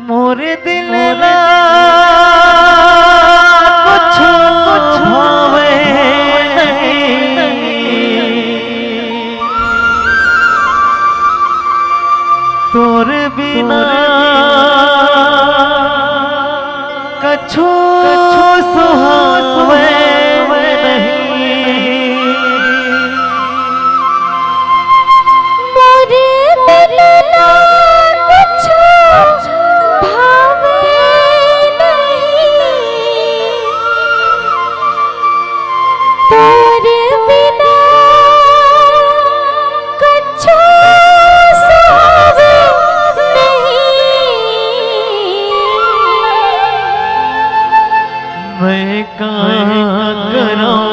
मोरे दिल ला कुछ भावे तोरे बिना कछु सुहावे मैं क्या करूं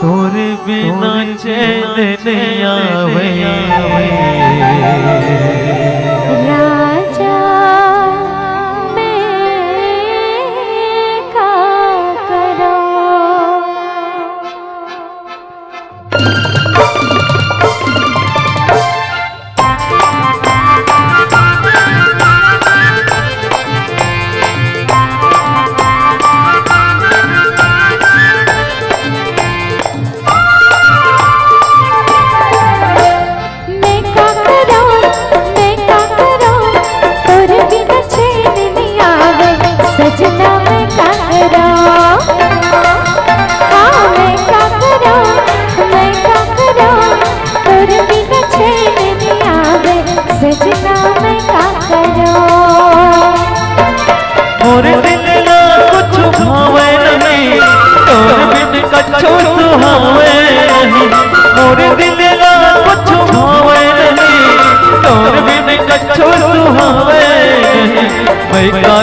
तोरे बिना चैन नहीं आवे राजा मैं क्या करूं। मोरे दिल ला कुछ भावे नहीं तोरे बिन कछु सुहावे नहीं मोरे दिल ला कुछ भावे नहीं तोरे बिन कछु सुहावे मैं क्या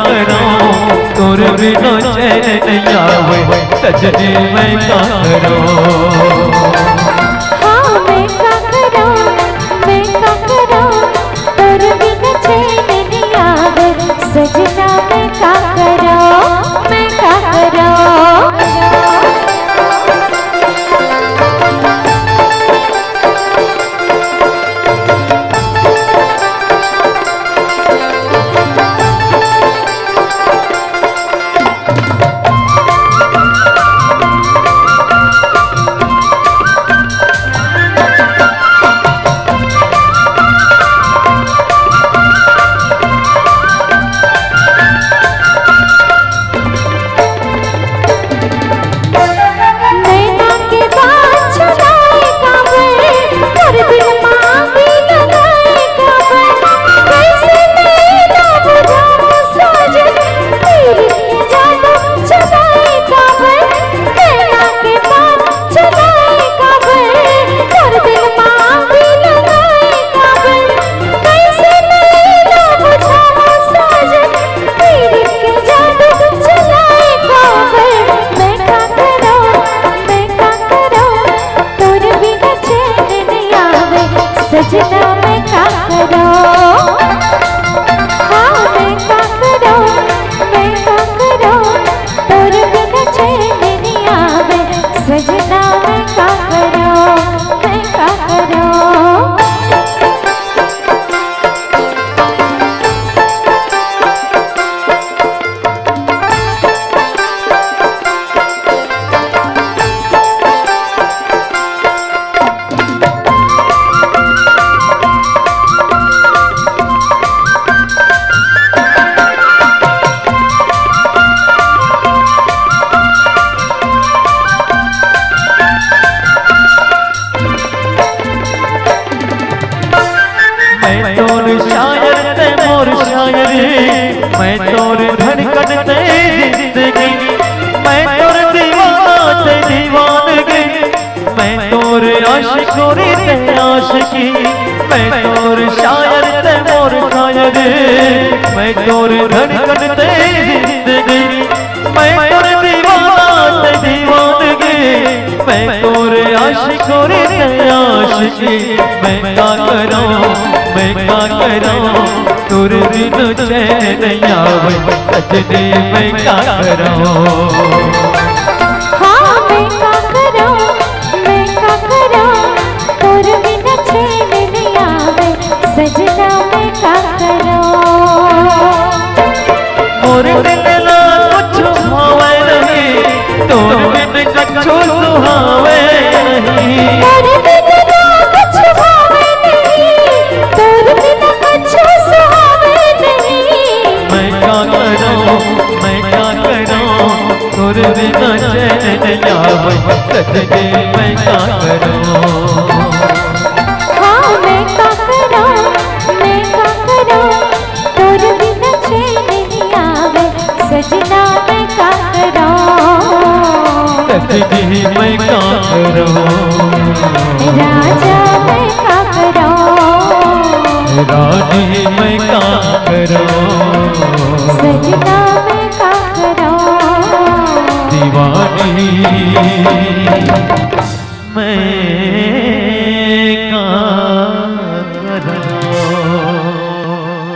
करूं तोरे बिना चैन नहीं आवे सजनी मैं क्या करूं। सजना मैं क्या करूं मैं क्या करूं। सजना मैं क्या करूं हाँ मैं क्या करूं तोरे बिना चैन नहीं आवे सजना मैं क्या करूं मैं क्या करूं। मैं तोर शायर ते मोर शायरी मैं तोर धड़कन ते जिंदगी मैं तोर दीवाना ते दीवानगी मैं तोर आशिकोरी ते आशिकी मैं तोर शायर ते मोर शायरी मैं तोर धड़कन ते जिंदगी मैं तोर दीवाना ते दीवानगी मैं तोर आशिकोरी ते आशिकी मैं क्या करूं तोरे बिन चैन नहीं आवे सजनी मैं क्या करूं। हाँ मैं क्या करूं का करो मोर दिल ना कुछ भावे नहीं तोर बिन कछु सुहावे नहीं मोर दिल ना कुछ भावे नहीं तोर बिन कछु सुहावे नहीं मैं क्या करूं तोर बिना चैन आवे सजने मैं क्या करूं हाँ मैं क्या करूं तोर बिना चैन नहीं आवे सजना मैं क्या करूं सजनी मैं क्या करूं राजा मैं क्या करूं रानी मैं क्या करूं सजना मैं क्या करूं दीवानी मैं